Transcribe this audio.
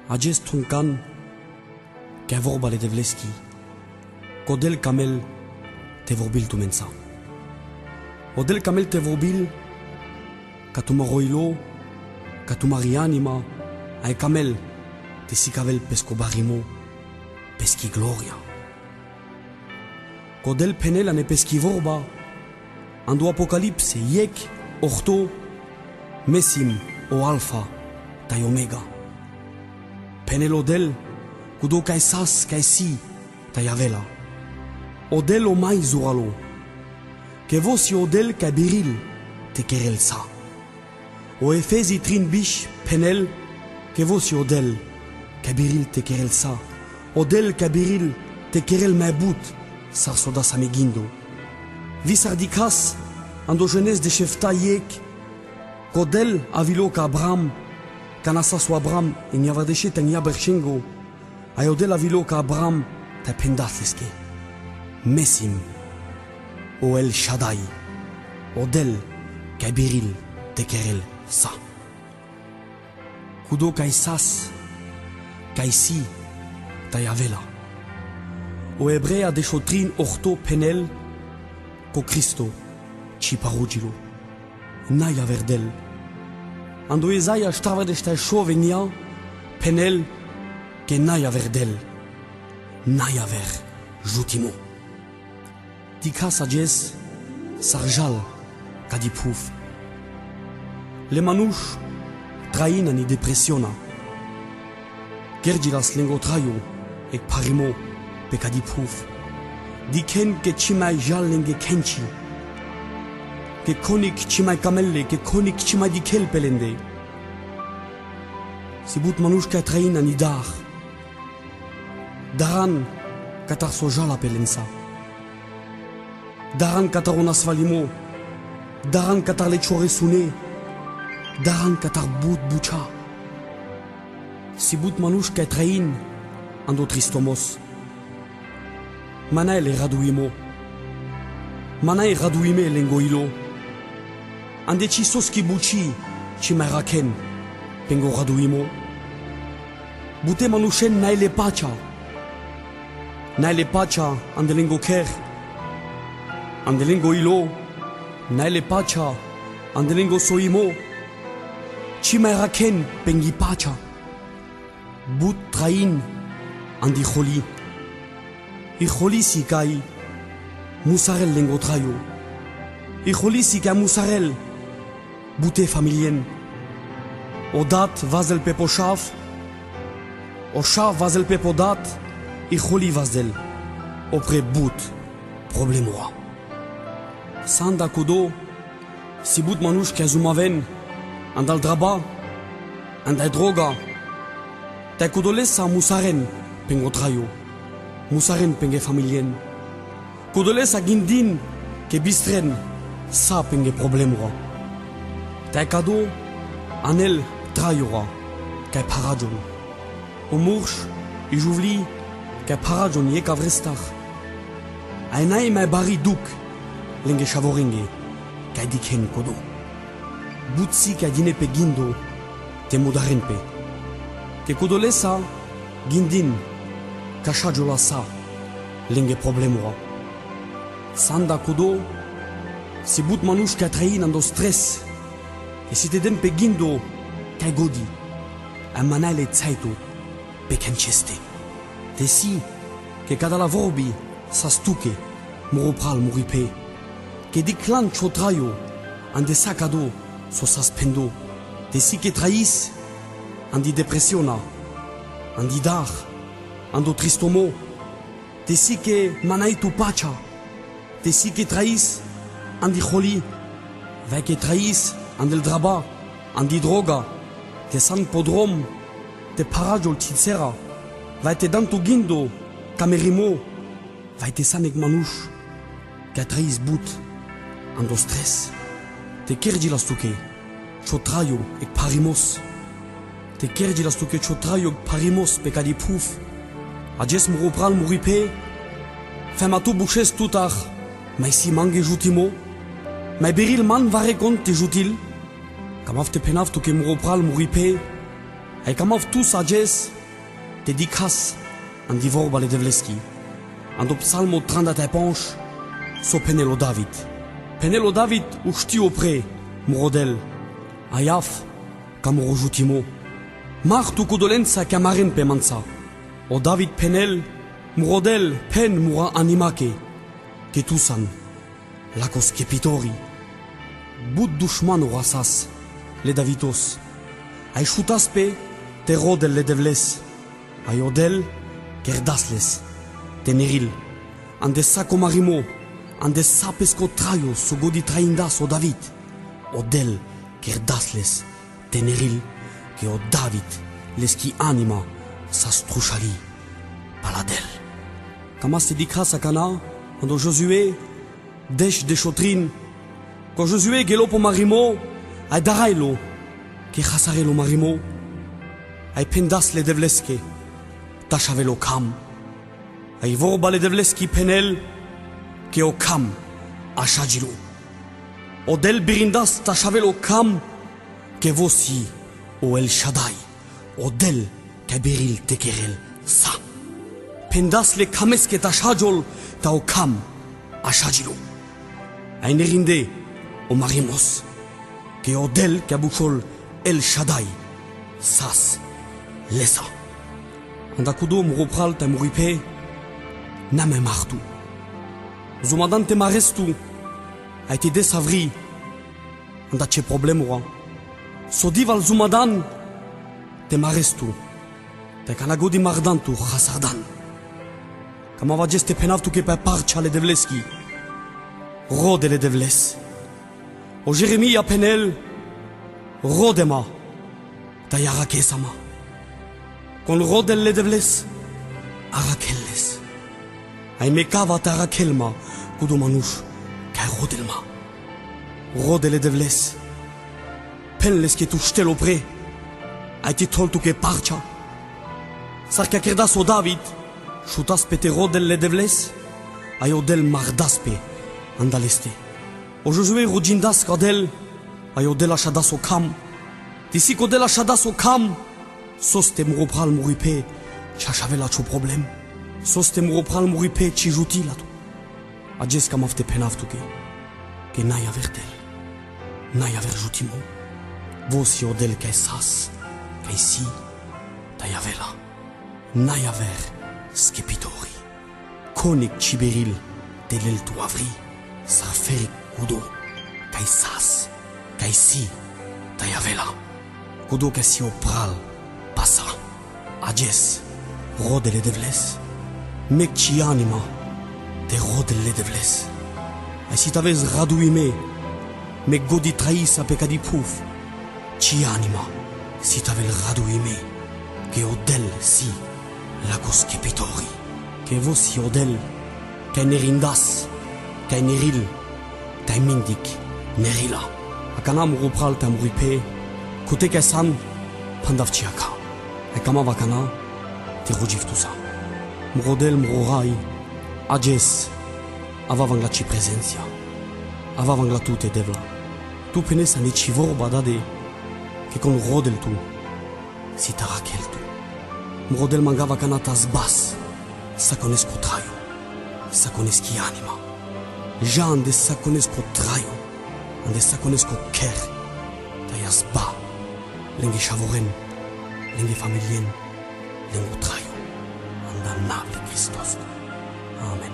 Acest tuncan că e vorba de Devleski, Codel Camel te vorbil tu mensa. Odel Camel te vorbil ca tu maroilo, ca tu marianima, ai Camel te sicavel pesco barimo, peschi gloria. Codel penel ane peschi vorba, ando apocalipse iec, orto, mesim o alfa, tai omega. Penel odel, cudo kai sas kai si, tai avela. Odel o mai zuralo, que vos odel kai biril, te kerel sa. O efezi trin bish penel, que vos odel kai biril te kerel sa. Odel kai biril te kerel mai but, sar soda sa megindo. Vis ardikas, ando jeunesse de chefta yek, Codel avilo ka Abraham, kanasa so Abraham, in yavadeshe ten yaberchengo, ayodel avilo ka Abraham, te pendatliske. Mesim, o El Shaddai, odel kai biril te kerel sa. Kudo kai sas, kai si, ta yavela. O hebrea de chotrin orto penel, ko Cristo, ci parugilo. Naia verdel. Ando Esaia stava de stai shovenia, penel, ke naia verdel. Naia ver, jutimo. Di casa jes, sarjal, ca di puf. Le manush, traina ni depressiona. Gergilas lengo traio, ek parimo, pe ca di puf. Di ken ke chimai jal lenge kenchi. Que konik chimai kamelle, que konik chimai di kel pelende. Si but manushka train ani dar. Daran katar sojala pelensa. Daran katar on asvalimo. Daran katar le chore sune. Daran katar but bucha. Si but manushka train ando tristomos. Mana ele raduimo. Mana e raduime lengoilo. Ande ci soski buci, ci mai raken, pengo raduimo. Bute manushen naile pacha. Naile pacha, ande lengo ker. Ande lengo ilo, naile pacha, ande lengo soimo. Ci mai raken, pengi pacha. But train, andi kholi. I kholi si kai, musarel lengo trayo. I kholi si kai musarel. Bute familien. Odat vazel pe poșav, oșav vazel pe podat, i kholi vazel, opre but, problemoa. Sanda kudo, si but manush ke zumaven, andal draba, andai droga, te kudolesa musaren pengo trayo, musaren penge familien. Kudolesa gindin ke bistren, sa penge problemoa. Tai cado anel traiora, kai parajon. O mursh, I juvli, kai parajon ye kavrestar. Ainai mai bari duk, lenge chavoringe, kai diken kodo. Butsi kai dine pe gindo, te modaren pe. Ke kodolesa, gindin, kashajola sa, lenge problemora. Sanda kodo, si but manush kai train ando stress, e si te den pe gindo, kai godi, a manale zaito, pe canceste. Te si, che cada la vorbi, sa stuche, moropral moripe, che di clan chotraio, ande sacado, so saspendo, te si che trais, andi depressiona, andi dar, ando tristomo, te si che manai tu pacha, te si che trais, andi kholi, vai che trais, andel draba, andi droga, te san podrom, te parajol titsera, vai te dantu gindo, kamerimo, vai te san ek manush, katrais but, ando stress, te kergi la stuke, chotrayo ek parimos, te kergi la stuke chotrayo ek parimos pe kadi puf, ajes moropral moripe, fematu buches tutar, mai si mange jutimo, mai beril man vare kont te jutil, Kamaf te penav tu ke moropral moripe, ai kamaf tu sages, Dedicas an di vorba le devleski. An do psalmo 35 so Penelo David. Penelo David o știu pre, morodel. Aiaf, cam rojutimo. Martu cu dolența chiamaren pe manța. O David Penel, morodel, pen mura animake. Che tusan, lacos chepitori. Bud dușmanu rasas, le Davidos. Ai șutas pe te rodel le devles. Ai odel, kerdasles, teneril. Ande saco marimo, ande sapesco traio, so godi traindas o David. Odel, kerdasles, teneril, che o David, leschi anima, sa strușali, paladel. Cam se di casa cana, ando Josué, deș de șotrin, co Josué gelo po marimo, ai darailo, che hasarelo marimo, ai pendas le devleske, tașavelo cam, ai vorba le devleski penel, che o cam, așagilo. Odel birindas tașavelo cam, che vosi o El Shaddai, odel che beril tekerel sa. Pendas le cameske tașagiol, ta o cam, așagilo. Ai nerinde o marimos, che odel che abucol El Shaddai, sas, lesa. Andacudo muropral te muripe, name martu. Zumadan te marestu, ai te desavri, anda ce problemura. Sodival zumadan, te marestu, te canagodi mardantu, hasardan. Cam avageste penavtu che pe parcia le devleski, rode le devles. O Jeremia penel, rodema, ta yarakesama. Con rodel le devles, arakelles. Ai mecava ta arakelma, kudo manush, kai rodelma. Rode le devles. Penles che tu ștel opre, ai ti toltu che parcia. Sar che credas o David, șutas pe te rodel le devles, ai odel mardas pe andaleste. O Josué rogindas cadel, ai odel așadas o cam. Disi odel așadas o cam, sos te muropral muripe, ce aș avea la ce problem. Sos te muropral muripe, ce juti la tu. Ages cam afte penavtu che n-ai avertel, n-ai aver jutimo. Vos odel che sas, che si, tai avela, n-ai aver skepitori. Conic ciberil, delel tu avri, sarferic kudo, che sas, che si, tai avela. Kudo che si opral, pasa, ages, rodele devles, mec ci anima, te rodele devles. Ai si t'avez raduime, mec godi traisa pe cadi puf, ci anima, si t'avel raduime, che odel si, lacos chepitori, che vosi odel, che nerindas, che neril, che mindic, nerila. Akanam rupral te muripe, kote che san, pandavciaca. E cam avacana, te rugiftusa. Mrodel mrorai, ages, avavang la ci presenția, avavang la tu te devla. Tu penesa ne ci vorba dade, che con rodel tu, si tarachel tu. Mrodel mangava canatas bas, sa conesco traio, sa conesci anima. Ja ande sa conesco traio, ande sa conesco ker, taias ba, lenghe shavoren, lenghe familien, lenghe traio, anda nable Christos. Amen.